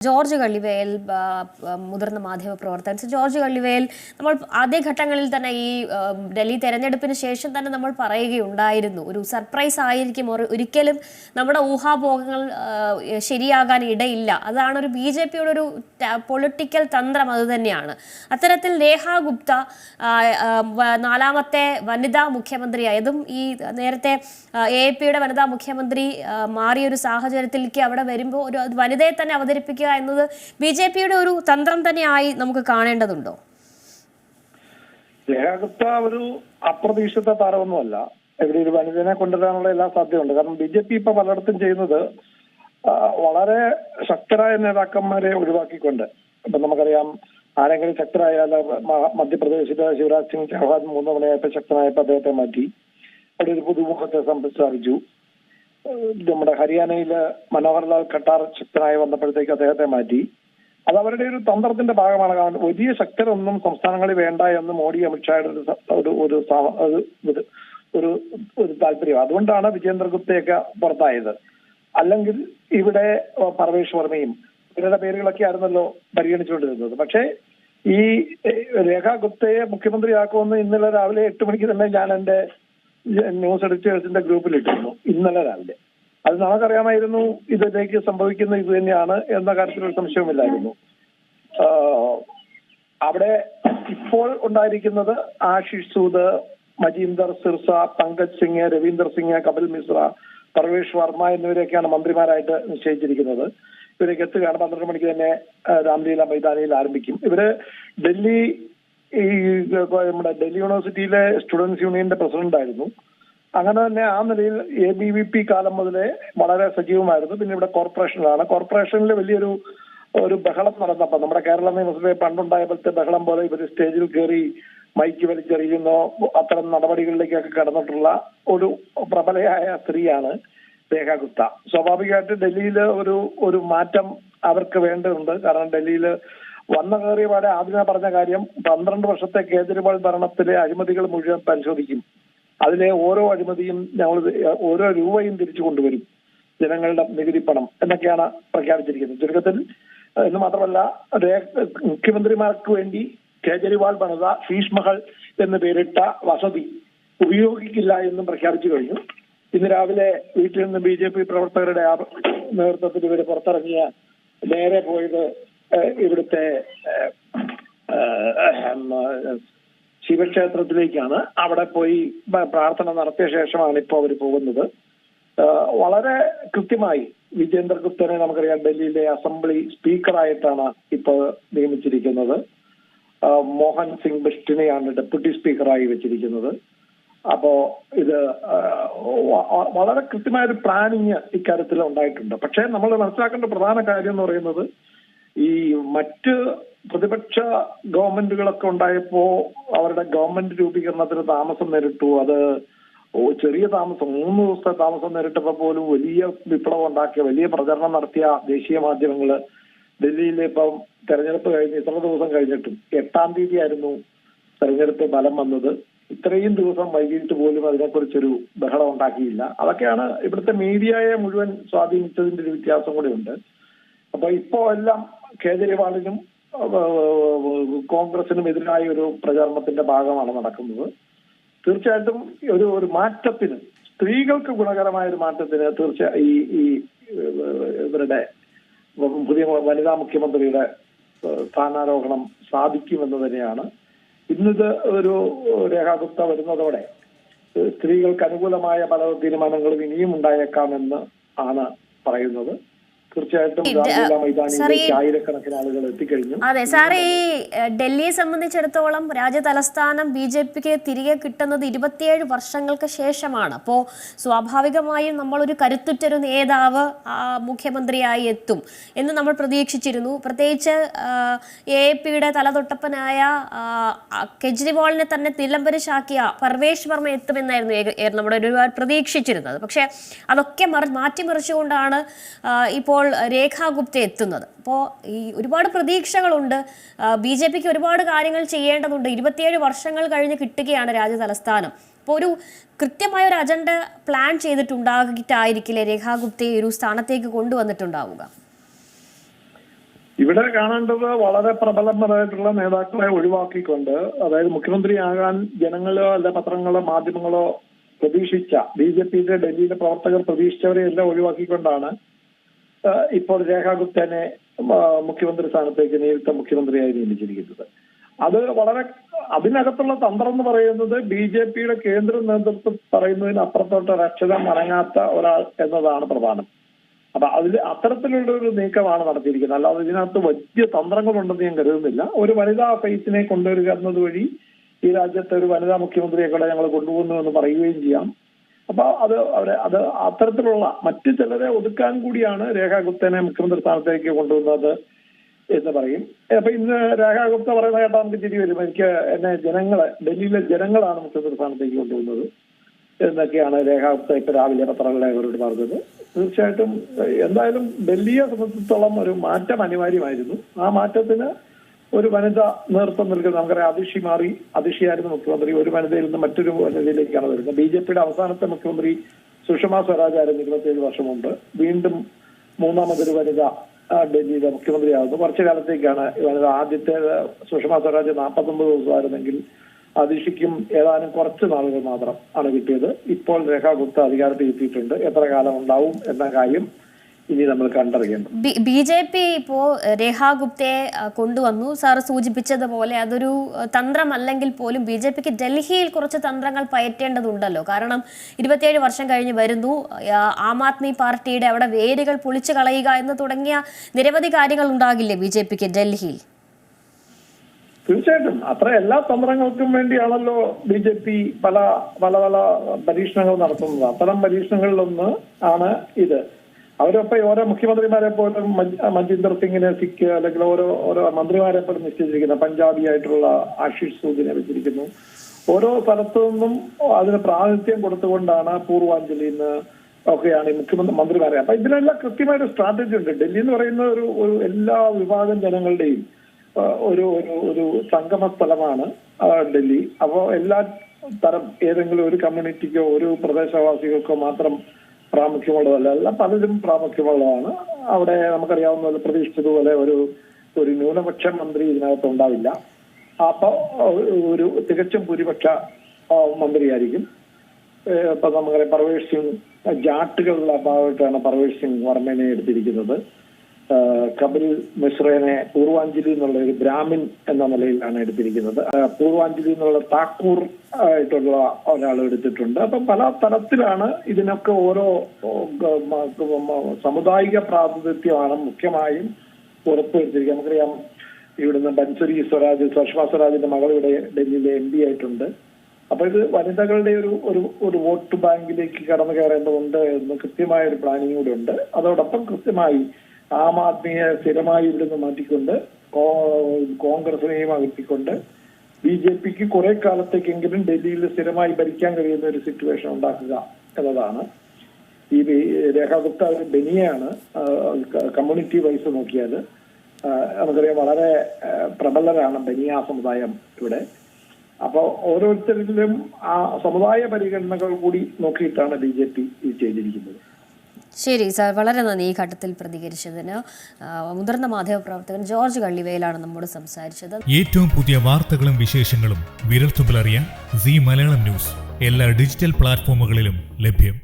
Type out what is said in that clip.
George കള്ളിവേൽ മുതിർന്ന മാധ്യമ പ്രവർത്തകൻ ജോർജ് കള്ളിവേൽ നമ്മൾ ആദ്യഘട്ടങ്ങളിൽ തന്നെ ഈ ഡൽഹി തെരഞ്ഞെടുപ്പിന് ശേഷം തന്നെ നമ്മൾ പറയുകയുണ്ടായിരുന്നു ഒരു സർപ്രൈസ് ആയിരിക്കും ഒരിക്കലും നമ്മുടെ ഊഹാപോഹങ്ങൾ ശരിയാകാൻ ഇടയില്ല. അതാണ് ഒരു ബിജെപിയുടെ ഒരു പൊളിറ്റിക്കൽ തന്ത്രം. അതുതന്നെയാണ്. അത്തരത്തിൽ രേഖ ഗുപ്ത നാലാമത്തെ വനിതാ മുഖ്യമന്ത്രിയായതും ഈ നേരത്തെ AAPയുടെ വനിതാ മുഖ്യമന്ത്രി മാറിയൊരു സാഹചര്യത്തിലേക്ക് അവിടെ വരുമ്പോൾ ഒരു വനിതയെ തന്നെ അവതരിപ്പിക്കുക എന്നത് ബിജെപിയുടെ ഒരു തന്ത്രം തന്നെയായി നമുക്ക് കാണേണ്ടതുണ്ടോ? രേഖ ഗുപ്ത ഒരു അപ്രതീക്ഷിത താരമൊന്നുമല്ല. ഇവിടെ ഒരു വനിതനെ കൊണ്ടുവരാനുള്ള എല്ലാ സാധ്യതയുണ്ട്. കാരണം BJP ഇപ്പൊ പലയിടത്തും ചെയ്യുന്നത് വളരെ ശക്തരായ നേതാക്കന്മാരെ ഒഴിവാക്കിക്കൊണ്ട്, ഇപ്പൊ നമുക്കറിയാം ആരെങ്കിലും ശക്തരായാൽ മധ്യപ്രദേശിലെ ശിവരാജ് സിംഗ് ചൗഹാൻ 3 തവണയായപ്പോൾ ശക്തനായപ്പോൾ അദ്ദേഹത്തെ മാറ്റി. അവിടെ ഒരു പുതുമുഖത്തെ സ്ഥാപിച്ചു. നമ്മുടെ ഹരിയാനയില് മനോഹർലാൽ ഖട്ടാർ ശക്തനായി വന്നപ്പോഴത്തേക്ക് അദ്ദേഹത്തെ മാറ്റി. അത് അവരുടെ ഒരു തന്ത്രത്തിന്റെ ഭാഗമാണ്. കാരണം വലിയ ശക്തരൊന്നും സംസ്ഥാനങ്ങളിൽ വേണ്ട എന്ന് മോഡി അമിത്ഷായുടെ ഒരു താല്പര്യം. അതുകൊണ്ടാണ് വിജേന്ദ്ര ഗുപ്തയൊക്കെ പുറത്തായത്. അല്ലെങ്കിൽ ഇവിടെ പർവേഷ് വർമ്മയും ഇവരുടെ പേരുകളൊക്കെ ആയിരുന്നല്ലോ പരിഗണിച്ചുകൊണ്ടിരുന്നത്. പക്ഷേ ഈ രേഖ ഗുപ്തയെ മുഖ്യമന്ത്രിയാക്കുമെന്ന് ഇന്നലെ രാവിലെ 8 മണിക്ക് തന്നെ ഞാൻ എന്റെ ന്യൂസ് എഡിറ്റേഴ്സിന്റെ ഗ്രൂപ്പിൽ ഇട്ടിരുന്നു. ഇന്നലെ രാവിലെ അത് നമുക്കറിയാമായിരുന്നു ഇതിലേക്ക് സംഭവിക്കുന്ന ഇത് തന്നെയാണ് എന്ന കാര്യത്തിൽ ഒരു സംശയവുമില്ലായിരുന്നു. അവിടെ ഇപ്പോൾ ഉണ്ടായിരിക്കുന്നത് ആശിഷ് സൂദ്, മജീന്ദർ സിർസ, പങ്കജ് സിംഗ്, രവീന്ദർ സിംഗ്, കപിൽ മിശ്ര, പർവേഷ് വർമ്മ എന്നിവരെയൊക്കെയാണ് മന്ത്രിമാരായിട്ട് നിശ്ചയിച്ചിരിക്കുന്നത്. ഇവരൊക്കെ എത്തുകയാണ്. 12 മണിക്ക് തന്നെ രാംലീല മൈതാനിയിൽ ആരംഭിക്കും. ഇവര് നമ്മുടെ ഡൽഹി യൂണിവേഴ്സിറ്റിയിലെ സ്റ്റുഡൻസ് യൂണിയന്റെ പ്രസിഡന്റ് ആയിരുന്നു. അങ്ങനെ തന്നെ ആ നിലയിൽ ABVP കാലം മുതലേ വളരെ സജീവമായിരുന്നു. പിന്നെ ഇവിടെ കോർപ്പറേഷനിൽ വലിയൊരു ബഹളം നടന്നപ്പോൾ നമ്മുടെ കേരള നിയമസഭയെ പണ്ടുണ്ടായ പോലത്തെ ബഹളം പോലെ ഇവർ സ്റ്റേജിൽ കയറി മൈക്ക് വലിച്ചെറിയുന്നോ അത്തരം നടപടികളിലേക്കൊക്കെ കടന്നിട്ടുള്ള ഒരു പ്രബലയായ സ്ത്രീയാണ് രേഖ ഗുപ്ത. സ്വാഭാവികമായിട്ട് ഡൽഹിയിൽ ഒരു മാറ്റം അവർക്ക് വേണ്ടതുണ്ട്. കാരണം ഡൽഹിയിൽ വന്ന കയറിയ പാടെ ആദ്യമേ പറഞ്ഞ കാര്യം 12 വർഷത്തെ കേജ്രിവാൾ ഭരണത്തിലെ അഴിമതികൾ മുഴുവൻ പരിശോധിക്കും. അതിലെ ഓരോ അഴിമതിയും ഞങ്ങൾ ഓരോ രൂപയും തിരിച്ചു കൊണ്ടുവരും, ജനങ്ങളുടെ നികുതി പണം എന്നൊക്കെയാണ് പ്രഖ്യാപിച്ചിരിക്കുന്നത്. ചുരുക്കത്തിൽ എന്ന് മാത്രമല്ല, മുഖ്യമന്ത്രിമാർക്ക് വേണ്ടി കേജ്രിവാൾ പണിത ശീഷ് മഹൽ എന്ന് പേരിട്ട വസതി ഉപയോഗിക്കില്ല എന്നും പ്രഖ്യാപിച്ചു കഴിഞ്ഞു. ഇന്ന് രാവിലെ വീട്ടിൽ നിന്ന് BJP പ്രവർത്തകരുടെ നേതൃത്വത്തിൽ ഇവർ പുറത്തിറങ്ങിയ നേരെ പോയത് ഇവിടുത്തെ ശിവക്ഷേത്രത്തിലേക്കാണ്. അവിടെ പോയി പ്രാർത്ഥന നടത്തിയ ശേഷമാണ് ഇപ്പോൾ അവർ പോകുന്നത്. വളരെ കൃത്യമായി വിജേന്ദർ ഗുപ്തനെ നമുക്കറിയാം ഡൽഹിയിലെ അസംബ്ലി സ്പീക്കറായിട്ടാണ് ഇപ്പോൾ നിയമിച്ചിരിക്കുന്നത്. മോഹൻ സിംഗ് ബിഷ്ടിനെയാണ് ഡെപ്യൂട്ടി സ്പീക്കറായി വെച്ചിരിക്കുന്നത്. അപ്പോ ഇത് വളരെ കൃത്യമായൊരു പ്ലാനിങ് ഇക്കാര്യത്തിൽ ഉണ്ടായിട്ടുണ്ട്. പക്ഷേ നമ്മൾ മനസ്സിലാക്കേണ്ട പ്രധാന കാര്യം എന്ന് പറയുന്നത്, ഈ മറ്റ് പ്രതിപക്ഷ ഗവൺമെന്റുകളൊക്കെ ഉണ്ടായപ്പോ അവരുടെ ഗവൺമെന്റ് രൂപീകരണത്തിന് താമസം നേരിട്ടു. അത് ചെറിയ താമസം, 3 ദിവസത്തെ താമസം നേരിട്ടപ്പോ പോലും വലിയ വിപ്ലവം ഉണ്ടാക്കിയ, വലിയ പ്രചരണം നടത്തിയ ദേശീയ മാധ്യമങ്ങള് ഡൽഹിയിൽ ഇപ്പം തെരഞ്ഞെടുപ്പ് കഴിഞ്ഞ് ഇത്ര ദിവസം കഴിഞ്ഞിട്ടും 8-ാം തീയതി ആയിരുന്നു തെരഞ്ഞെടുപ്പ് ഫലം വന്നത്. ഇത്രയും ദിവസം വൈകിട്ട് പോലും അതിനെക്കുറിച്ചൊരു ബഹളം ഉണ്ടാക്കിയില്ല. അതൊക്കെയാണ് ഇവിടുത്തെ മീഡിയയെ മുഴുവൻ സ്വാധീനിച്ചതിന്റെ ഒരു വ്യത്യാസം കൂടെ ഉണ്ട്. അപ്പൊ ഇപ്പോ എല്ലാം കേജ്രിവാളിനും കോൺഗ്രസിനും എതിരായ ഒരു പ്രചാരണത്തിന്റെ ഭാഗമാണ് നടക്കുന്നത്. തീർച്ചയായിട്ടും ഒരു മാറ്റത്തിന്, സ്ത്രീകൾക്ക് ഗുണകരമായ ഒരു മാറ്റത്തിന് തീർച്ചയായും ഈ ഇവരുടെ പുതിയ വനിതാ മുഖ്യമന്ത്രിയുടെ സ്ഥാനാരോഹണം സാധിക്കുമെന്ന് തന്നെയാണ്. ഇന്നിത് ഒരു രേഖ ഗുപ്ത വരുന്നതോടെ സ്ത്രീകൾക്ക് അനുകൂലമായ പല തീരുമാനങ്ങളും ഇനിയും ഉണ്ടായേക്കാമെന്ന് ആണ് പറയുന്നത്. തീർച്ചയായിട്ടും ആയിരക്കണക്കിന് ആളുകൾ എത്തിക്കഴിഞ്ഞു. അതെ സാർ, ഈ ഡൽഹിയെ സംബന്ധിച്ചിടത്തോളം രാജ്യ തലസ്ഥാനം BJPക്ക് തിരികെ കിട്ടുന്നത് 27 വർഷങ്ങൾക്ക് ശേഷമാണ്. അപ്പോൾ സ്വാഭാവികമായും നമ്മളൊരു കരുത്തുറ്റൊരു നേതാവ് മുഖ്യമന്ത്രിയായി എത്തും എന്ന് നമ്മൾ പ്രതീക്ഷിച്ചിരുന്നു. പ്രത്യേകിച്ച് AAPയുടെ തലതൊട്ടപ്പനായ കെജ്രിവാളിനെ തന്നെ നിലംപരിശാക്കിയ പർവേഷ് വർമ്മ എത്തുമെന്നായിരുന്നു നമ്മുടെ ഒരുപാട് പ്രതീക്ഷിച്ചിരുന്നത്. പക്ഷേ അതൊക്കെ മാറ്റിമറിച്ചുകൊണ്ടാണ് ഇപ്പോൾ രേഖ ഗുപ്ത എത്തുന്നത്. അപ്പോൾ ഈ ഒരുപാട് പ്രതീക്ഷകളുണ്ട്. BJPക്ക് ഒരുപാട് കാര്യങ്ങൾ ചെയ്യേണ്ടതുണ്ട്. 27 വർഷങ്ങൾ കഴിഞ്ഞ് കിട്ടുകയാണ് രാജ്യ തലസ്ഥാനം. അപ്പോൾ ഒരു കൃത്യമായ ഒരു അജണ്ട പ്ലാൻ ചെയ്തിട്ടുണ്ടാകിട്ടായിരിക്കില്ലേ രേഖ ഗുപ്തയെ ഒരു സ്ഥാനത്തേക്ക് കൊണ്ടുവന്നിട്ടുണ്ടാവുക? ഇവിടെ കാണേണ്ടത് വളരെ പ്രബലമായിട്ടുള്ള നേതാക്കളെ ഒഴിവാക്കിക്കൊണ്ട്, അതായത് മുഖ്യമന്ത്രിയാകാൻ ജനങ്ങളോ അല്ല പത്രങ്ങളോ മാധ്യമങ്ങളോ പ്രതീക്ഷിച്ച BJPയുടെ ഡൽഹിയിലെ പ്രവർത്തകർ പ്രതീക്ഷിച്ചവരെ എല്ലാം ഒഴിവാക്കിക്കൊണ്ടാണ് ഇപ്പോൾ രേഖാ ഗുപ്തനെ മുഖ്യമന്ത്രി സ്ഥാനത്തേക്ക് നേരിട്ട മുഖ്യമന്ത്രിയായി നിയമിച്ചിരിക്കുന്നത്. അത് വളരെ അതിനകത്തുള്ള തന്ത്രം എന്ന് പറയുന്നത് BJPയുടെ കേന്ദ്ര നേതൃത്വം പറയുന്നതിന് അപ്പുറത്തോട്ട് ഒരക്ഷരം അനങ്ങാത്ത ഒരാൾ എന്നതാണ് പ്രധാനം. അപ്പൊ അതിൽ അത്തരത്തിലുള്ള ഒരു നീക്കമാണ് നടത്തിയിരിക്കുന്നത്. അല്ലാതെ ഇതിനകത്ത് വലിയ തന്ത്രങ്ങളുണ്ടെന്ന് ഞാൻ കരുതുന്നില്ല. ഒരു വനിതാ ഫേസിനെ കൊണ്ടുവരിക എന്നത് വഴി ഈ രാജ്യത്തെ ഒരു വനിതാ മുഖ്യമന്ത്രിയെ കൂടെ ഞങ്ങൾ കൊണ്ടുപോകുന്നു എന്ന് പറയുകയും ചെയ്യാം. അപ്പൊ അത് അത്തരത്തിലുള്ള മറ്റു ചിലരെ ഒതുക്കാൻ കൂടിയാണ് രേഖാ ഗുപ്തനെ മുഖ്യമന്ത്രി സ്ഥാനത്തേക്ക് കൊണ്ടുവന്നത് എന്ന് പറയും. അപ്പൊ ഇന്ന് രേഖാ ഗുപ്ത പറയുന്ന കേട്ടാൽ നമുക്ക് ചിരി വരും. എന്നെ ഡൽഹിയിലെ ജനങ്ങളാണ് മുഖ്യമന്ത്രി സ്ഥാനത്തേക്ക് കൊണ്ടുവന്നത് എന്നൊക്കെയാണ് രേഖാ ഗുപ്ത ഇപ്പൊ രാവിലെ പത്രങ്ങളവരോട് പറഞ്ഞത്. തീർച്ചയായിട്ടും എന്തായാലും ഡൽഹിയെ സംബന്ധിച്ചിടത്തോളം ഒരു മാറ്റം അനിവാര്യമായിരുന്നു. ആ മാറ്റത്തിന് ഒരു വനിത നേതൃത്വം നൽകുന്നത്. നമുക്കറിയാം, അതിഷിയായിരുന്നു മുഖ്യമന്ത്രി. ഒരു വനിതയിൽ നിന്ന് മറ്റൊരു വനിതയിലേക്കാണ് വരുന്നത്. BJPയുടെ അവസാനത്തെ മുഖ്യമന്ത്രി സുഷമ സ്വരാജ് ആയിരുന്നു 27 വർഷം മുമ്പ്. വീണ്ടും മൂന്നാമതൊരു വനിത ഡൽഹിയിലെ മുഖ്യമന്ത്രിയാകുന്നു. കുറച്ചു കാലത്തേക്കാണ് വനിത. ആദ്യത്തെ സുഷമ സ്വരാജ് 49 ദിവസമായിരുന്നെങ്കിൽ അതിഷിക്കും ഏതാനും കുറച്ച് നാളുകൾ മാത്രം ആണ് കിട്ടിയത്. ഇപ്പോൾ രേഖാ ഗുപ്ത അധികാരത്തിൽ എത്തിയിട്ടുണ്ട്. എത്ര കാലം ഉണ്ടാവും എന്ന കാര്യം ഇനി നമ്മൾ കണ്ടറിയണം. BJP ഇപ്പോ രേഖാ ഗുപ്തയെ കൊണ്ടുവന്നു. സാർ സൂചിപ്പിച്ചതുപോലെ അതൊരു തന്ത്രമല്ലെങ്കിൽ പോലും BJPക്ക് ഡൽഹിയിൽ കുറച്ച് തന്ത്രങ്ങൾ പയറ്റേണ്ടതുണ്ടല്ലോ. കാരണം 27 വർഷം കഴിഞ്ഞ് വരുന്നു. ആം ആദ്മി പാർട്ടിയുടെ അവിടെ വേരുകൾ പൊളിച്ചു കളയുക എന്ന് തുടങ്ങിയ നിരവധി കാര്യങ്ങൾ ഉണ്ടാകില്ലേ BJPക്ക് ഡൽഹിയിൽ? തീർച്ചയായിട്ടും അത്ര എല്ലാ തന്ത്രങ്ങൾക്കും വേണ്ടിയാണല്ലോ BJP പല പല പല പരീക്ഷണങ്ങൾ നടത്തുന്നത്. അത്തരം പരീക്ഷണങ്ങളിലൊന്ന് ആണ് ഇത്. അവരൊപ്പം ഓരോ മുഖ്യമന്ത്രിമാരെ പോലും മഞ്ജിന്ദർ സിംഗിനെ സിക്ക് അല്ലെങ്കിൽ ഓരോ മന്ത്രിമാരെ പോലും നിശ്ചയിച്ചിരിക്കുന്ന പഞ്ചാബി ആയിട്ടുള്ള ആശിഷ് സൂദിനെ വെച്ചിരിക്കുന്നു. ഓരോ സ്ഥലത്തു നിന്നും അതിന് പ്രാതിനിധ്യം കൊടുത്തുകൊണ്ടാണ് പൂർവാഞ്ജലിന്ന് ഒക്കെയാണ് ഈ മന്ത്രിമാരെ. അപ്പൊ ഇതിനെല്ലാം കൃത്യമായൊരു സ്ട്രാറ്റജി ഉണ്ട്. ഡൽഹി എന്ന് പറയുന്ന ഒരു എല്ലാ വിഭാഗം ജനങ്ങളുടെയും ഒരു ഒരു സംഗമ സ്ഥലമാണ് ഡൽഹി. അപ്പോൾ എല്ലാ തരം ഏതെങ്കിലും ഒരു കമ്മ്യൂണിറ്റിക്കോ ഒരു പ്രദേശവാസികൾക്കോ മാത്രം പ്രാമുഖ്യമുള്ളതല്ല, പലരും പ്രാമുഖ്യമുള്ളതാണ്. അവിടെ നമുക്കറിയാവുന്ന പ്രതീക്ഷിച്ചതുപോലെ ഒരു ന്യൂനപക്ഷ മന്ത്രി ഇതിനകത്ത് ഉണ്ടാവില്ല. അപ്പൊ ഒരു തികച്ചും ഭൂരിപക്ഷ മന്ത്രിയായിരിക്കും. ഇപ്പൊ നമുക്കറിയാം പർവേഷ് സിംഗ് ജാട്ടുകളുടെ ഭാഗമായിട്ടാണ് പർവേഷ് സിംഗ് വർമ്മനെ എടുത്തിരിക്കുന്നത്. കപിൽ മിശ്രനെ പൂർവാഞ്ജലി എന്നുള്ള ഒരു ബ്രാഹ്മിൻ എന്ന നിലയിലാണ് എടുത്തിരിക്കുന്നത്. പൂർവാഞ്ജലി എന്നുള്ള താക്കൂർ ആയിട്ടുള്ള ഒരാൾ എടുത്തിട്ടുണ്ട്. അപ്പം പല തരത്തിലാണ് ഇതിനൊക്കെ ഓരോ സാമുദായിക പ്രാതിനിധ്യമാണ് മുഖ്യമായും ഉറപ്പുവരുത്തിയിരിക്കുക. നമുക്കറിയാം ഇവിടുന്ന് ബൻസരി സ്വരാജ്, സുഷമ സ്വരാജിന്റെ മകൾ ഇവിടെ ഡൽഹിയിലെ MP ആയിട്ടുണ്ട്. അപ്പൊ ഇത് വനിതകളുടെ ഒരു വോട്ട് ബാങ്കിലേക്ക് കടന്നു കയറേണ്ടതുണ്ട് എന്ന് കൃത്യമായ ഒരു പ്ലാനിങ് കൂടെ ഉണ്ട്. അതോടൊപ്പം കൃത്യമായി ആം ആദ്മിയെ സ്ഥിരമായി ഇവിടുന്ന് മാറ്റിക്കൊണ്ട് കോൺഗ്രസിനെയും അകറ്റിക്കൊണ്ട് BJPക്ക് കുറെ കാലത്തേക്കെങ്കിലും ഡൽഹിയിൽ സ്ഥിരമായി ഭരിക്കാൻ കഴിയുന്ന ഒരു സിറ്റുവേഷൻ ഉണ്ടാക്കുക എന്നതാണ്. ഈ രേഖാ ഗുപ്ത ഒരു ബനിയാണ്. കമ്മ്യൂണിറ്റി വൈസ് നോക്കിയാൽ നമുക്കറിയാം വളരെ പ്രബലരാണ് ബനിയ സമുദായം ഇവിടെ. അപ്പോൾ ഓരോരുത്തരിലും ആ സമുദായ പരിഗണനകൾ കൂടി നോക്കിയിട്ടാണ് BJP ചെയ്തിരിക്കുന്നത്. ശരി സാർ, വളരെ നന്ദി ഈ ഘട്ടത്തിൽ പ്രതികരിച്ചതിന്. മുതിർന്ന മാധ്യമപ്രവർത്തകൻ ജോർജ് കള്ളിവേലാണ് നമ്മോട് സംസാരിച്ചത്. ഏറ്റവും പുതിയ വാർത്തകളും വിശേഷങ്ങളും വിരൽത്തുമ്പിലറിയാൻ സീ മലയാളം ന്യൂസ് എല്ലാ ഡിജിറ്റൽ പ്ലാറ്റ്ഫോമുകളിലും ലഭ്യം.